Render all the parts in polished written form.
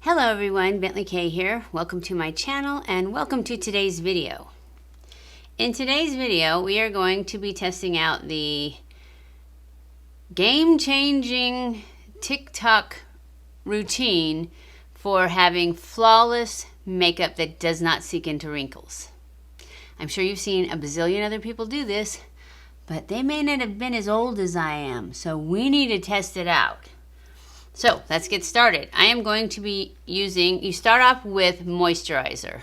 Hello everyone, BentlyK here. Welcome to my channel and welcome to today's video. In today's video, we are going to be testing out the game-changing TikTok routine for having flawless makeup that does not seep into wrinkles. I'm sure you've seen a bazillion other people do this, but they may not have been as old as I am, so we need to test it out. So let's get started. I am going to be using, you start off with moisturizer.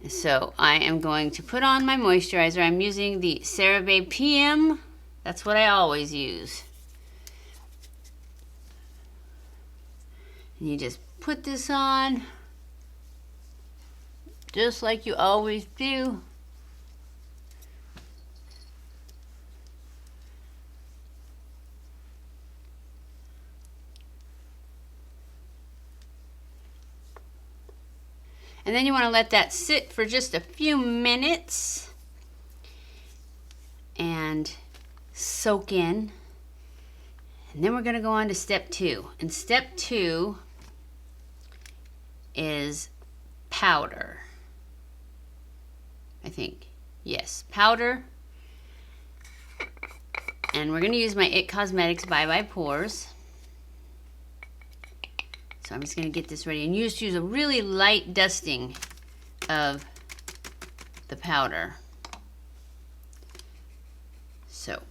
So I am going to put on my moisturizer. I'm using the CeraVe PM. That's what I always use. And you just put this on, just like you always do. And then you want to let that sit for just a few minutes and soak in. And then we're going to go on to step 2. And step 2 is powder. I think. Yes, powder. And we're going to use my IT Cosmetics Bye Bye Pores. So I'm just going to get this ready and use a really light dusting of the powder. So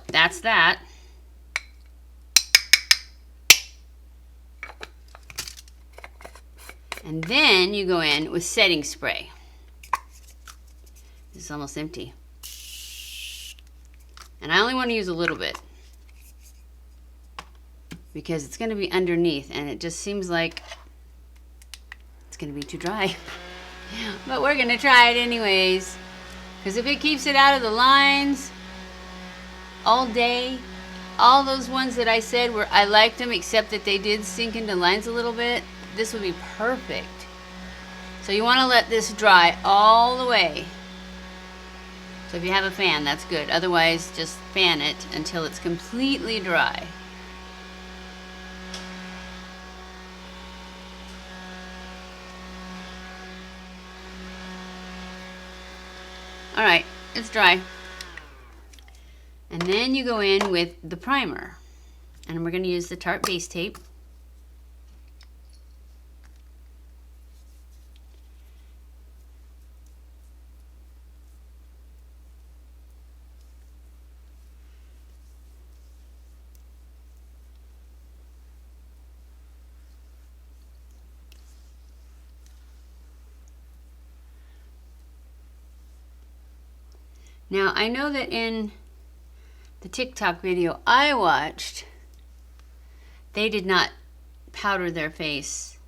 that's that. And then you go in with setting spray. This is almost empty. And I only want to use a little bit because it's going to be underneath and it just seems like it's going to be too dry. But we're going to try it anyways. Because if it keeps it out of the lines all day, all those ones that I said were I liked them except that they did sink into lines a little bit, this would be perfect. So you want to let this dry all the way. So if you have a fan, that's good. Otherwise, just fan it until it's completely dry. All right, it's dry. And then you go in with the primer. And we're going to use the Tarte base tape. Now, I know that in the TikTok video I watched, they did not powder their face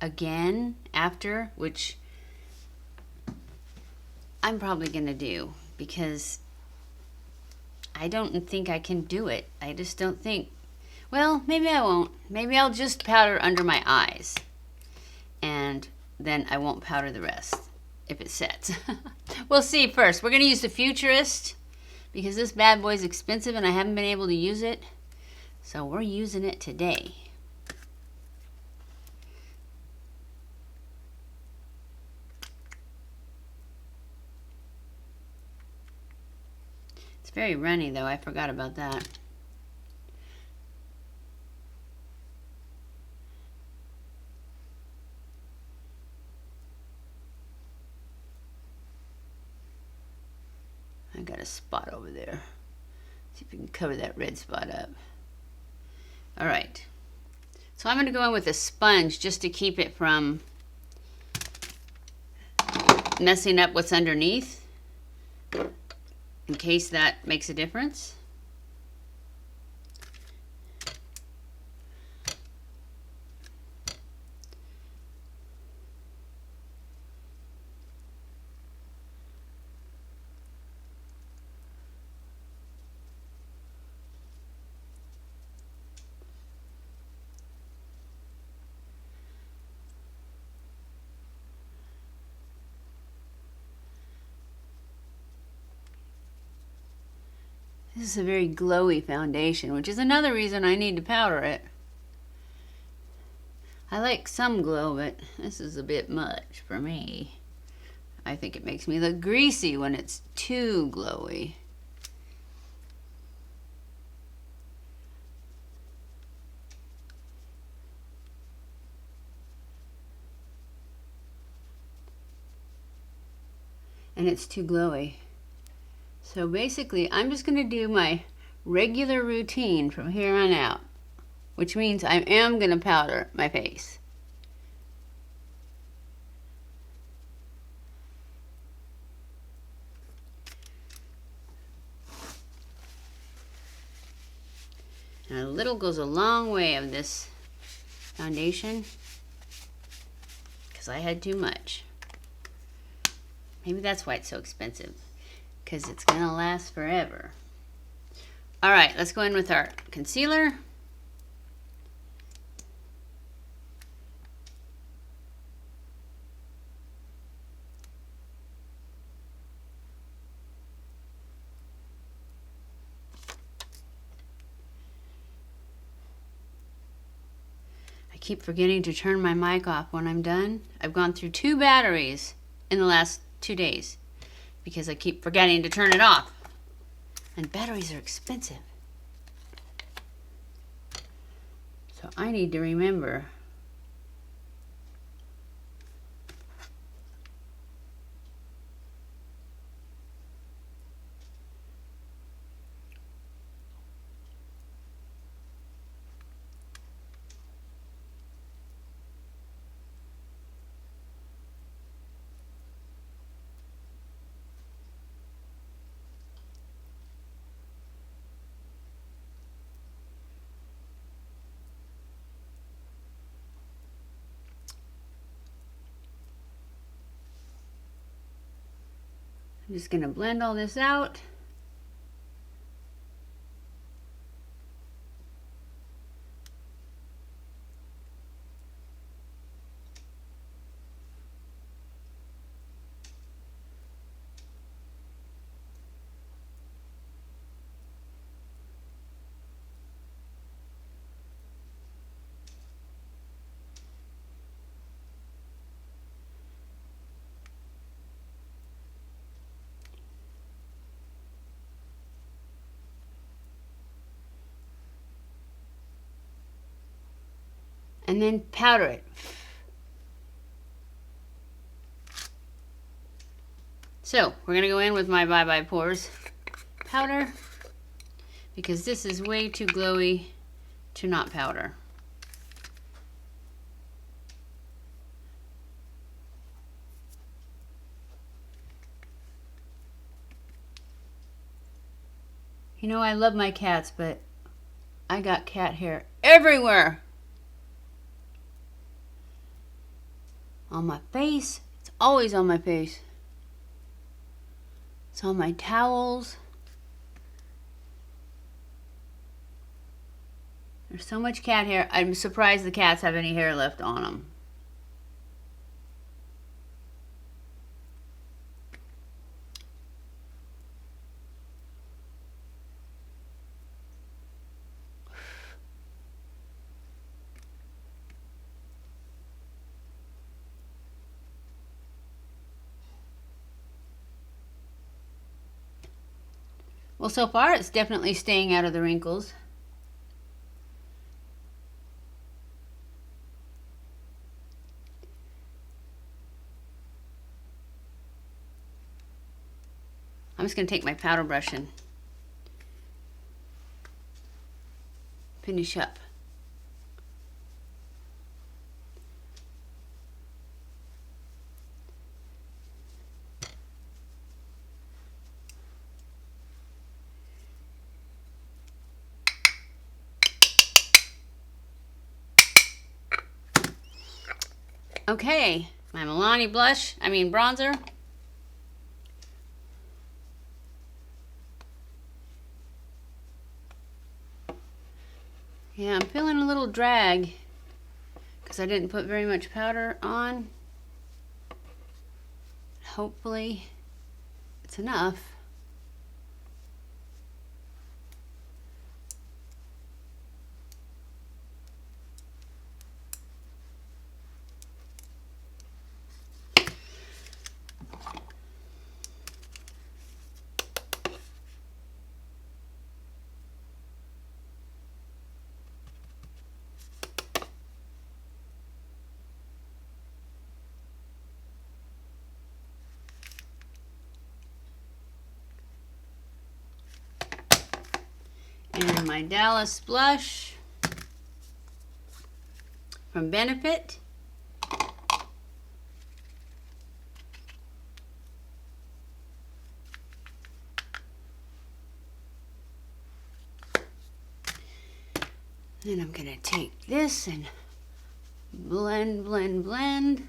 again after, which I'm probably going to do because I don't think I can do it. I just don't think, well, maybe I won't. Maybe I'll just powder under my eyes and then I won't powder the rest if it sets. We'll see first. We're going to use the Futurist because this bad boy's expensive and I haven't been able to use it. So we're using it today. It's very runny though. I forgot about that. I got a spot over there. See if we can cover that red spot up. All right. So I'm going to go in with a sponge just to keep it from messing up what's underneath, in case that makes a difference. This is a very glowy foundation, which is another reason I need to powder it. I like some glow, but this is a bit much for me. I think it makes me look greasy when it's too glowy. And it's too glowy. So basically, I'm just going to do my regular routine from here on out, which means I am going to powder my face. And a little goes a long way of this foundation because I had too much. Maybe that's why it's so expensive, because it's going to last forever. All right, let's go in with our concealer. I keep forgetting to turn my mic off when I'm done. I've gone through 2 batteries in the last 2 days because I keep forgetting to turn it off. And batteries are expensive. So I need to remember. I'm just going to blend all this out. And then powder it. So we're going to go in with my Bye Bye Pores powder because this is way too glowy to not powder. You know, I love my cats, but I got cat hair everywhere. On my face. It's always on my face. It's on my towels. There's so much cat hair. I'm surprised the cats have any hair left on them. Well, so far it's definitely staying out of the wrinkles. I'm just going to take my powder brush and finish up. Okay, my Milani bronzer. Yeah, I'm feeling a little drag because I didn't put very much powder on. Hopefully it's enough. And my Dallas blush from Benefit. Then I'm going to take this and blend, blend, blend.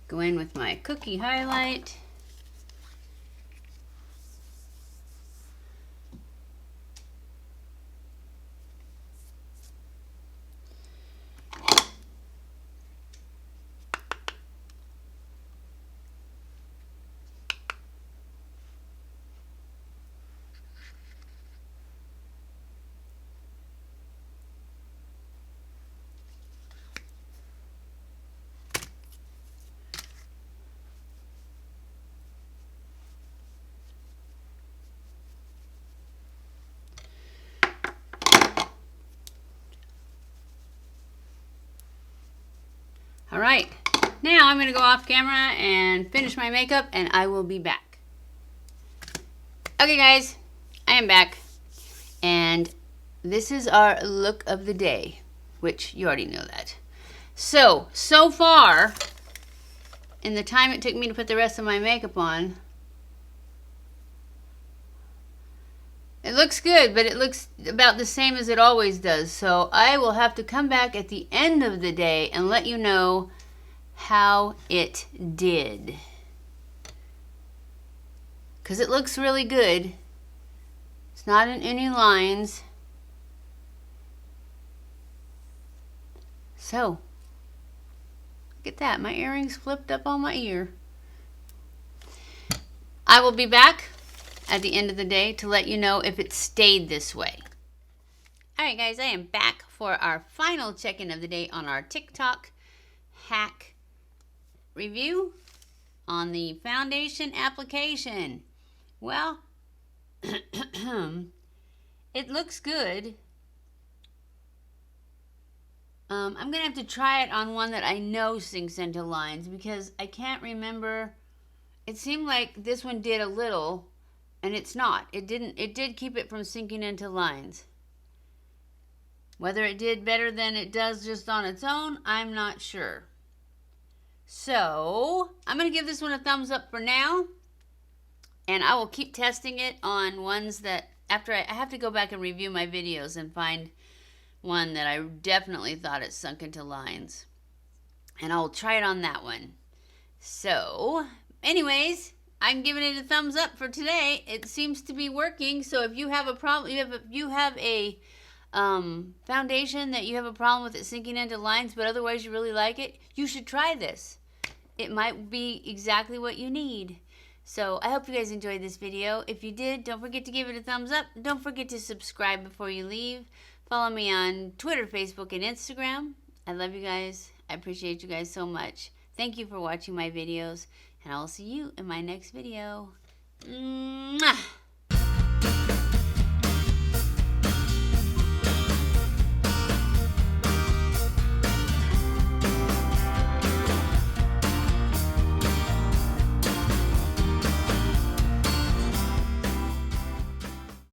Go in with my cookie highlight. All right, now I'm gonna go off camera and finish my makeup and I will be back. Okay guys, I am back and this is our look of the day, which you already know that. So far, in the time it took me to put the rest of my makeup on, it looks good, but it looks about the same as it always does. So I will have to come back at the end of the day and let you know how it did. Because it looks really good. It's not in any lines. So, look at that. My earrings flipped up on my ear. I will be back at the end of the day to let you know if it stayed this way. Alright guys, I am back for our final check-in of the day on our TikTok hack review on the foundation application. Well, it looks good. I'm going to have to try it on one that I know sinks into lines because I can't remember. It seemed like this one did a little. And it's not. It didn't. It did keep it from sinking into lines. Whether it did better than it does just on its own, I'm not sure. So, I'm going to give this one a thumbs up for now. And I will keep testing it on ones that, after I have to go back and review my videos and find one that I definitely thought it sunk into lines. And I'll try it on that one. So, anyways, I'm giving it a thumbs up for today. It seems to be working. So if you have a problem, if you have a foundation that you have a problem with it sinking into lines, but otherwise you really like it, you should try this. It might be exactly what you need. So I hope you guys enjoyed this video. If you did, don't forget to give it a thumbs up. Don't forget to subscribe before you leave. Follow me on Twitter, Facebook, and Instagram. I love you guys. I appreciate you guys so much. Thank you for watching my videos. And I'll see you in my next video. Mwah!